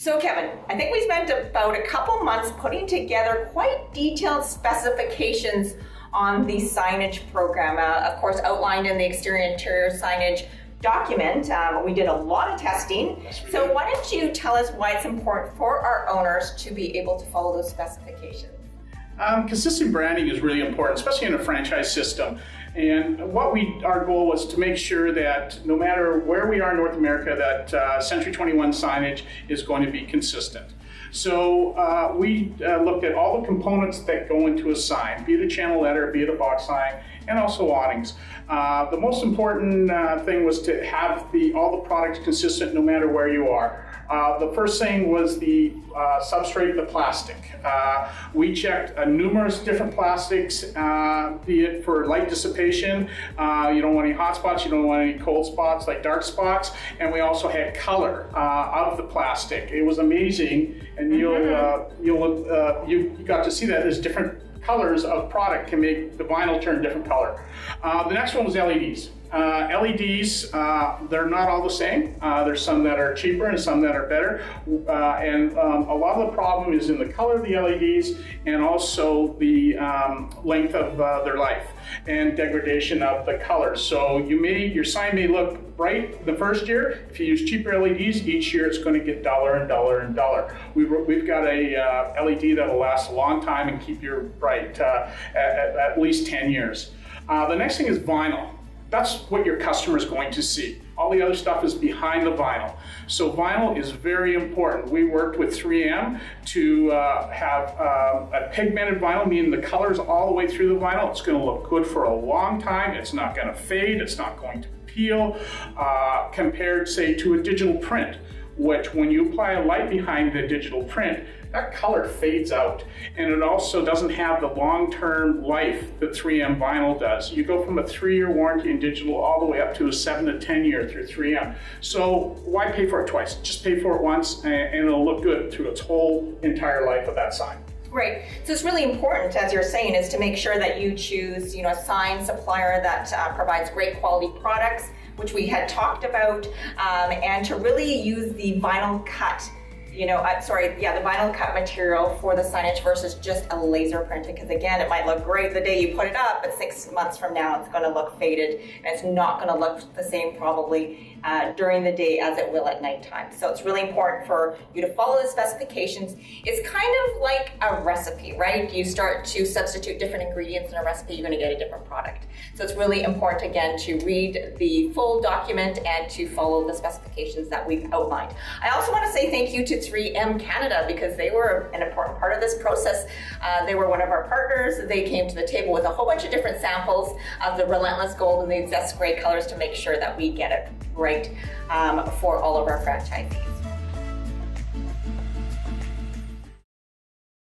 So Kevin, I think we spent about a couple months putting together quite detailed specifications on the signage program, of course outlined in the exterior and interior signage document. We did a lot of testing. So why don't you tell us why it's important for our owners to be able to follow those specifications? Consistent branding is really important, especially in a franchise system. And our goal was to make sure that no matter where we are in North America, that Century 21 signage is going to be consistent. So we looked at all the components that go into a sign, be it a channel letter, be it a box sign, and also awnings. The most important thing was to have all the products consistent no matter where you are. The first thing was the substrate, the plastic. We checked numerous different plastics, be it for light dissipation. You don't want any hot spots, you don't want any cold spots like dark spots, and we also had color of the plastic. It was amazing, and you got to see that there's different colors of product can make the vinyl turn different color. The next one was LEDs. LEDs, they're not all the same. There's some that are cheaper and some that are better. And a lot of the problem is in the color of the LEDs and also the length of their life and degradation of the color. So your sign may look bright the first year. If you use cheaper LEDs, each year it's going to get duller and duller and duller. We've got a LED that will last a long time and keep you bright at least 10 years. The next thing is vinyl. That's what your customer is going to see. All the other stuff is behind the vinyl. So vinyl is very important. We worked with 3M to have a pigmented vinyl, meaning the colors all the way through the vinyl. It's going to look good for a long time. It's not going to fade. It's not going to peel, compared, say, to a digital print, which when you apply a light behind the digital print, that color fades out. And it also doesn't have the long-term life that 3M vinyl does. You go from a 3-year warranty in digital all the way up to a 7 to 10 year through 3M. So why pay for it twice? Just pay for it once and it'll look good through its whole entire life of that sign. Right. So it's really important, as you're saying, is to make sure that you choose, a sign supplier that provides great quality products, which we had talked about, and to really use the vinyl cut. The vinyl cut material for the signage versus just a laser printing, because again, it might look great the day you put it up, but 6 months from now, it's going to look faded, and it's not going to look the same probably during the day as it will at nighttime. So it's really important for you to follow the specifications. It's kind of like a recipe, right? You start to substitute different ingredients in a recipe, you're going to get a different product. So it's really important, again, to read the full document and to follow the specifications that we've outlined. I also want to say thank you to 3M Canada, because they were an important part of this process. They were one of our partners. They came to the table with a whole bunch of different samples of the Relentless Gold and the Zest Gray colors to make sure that we get it right for all of our franchisees.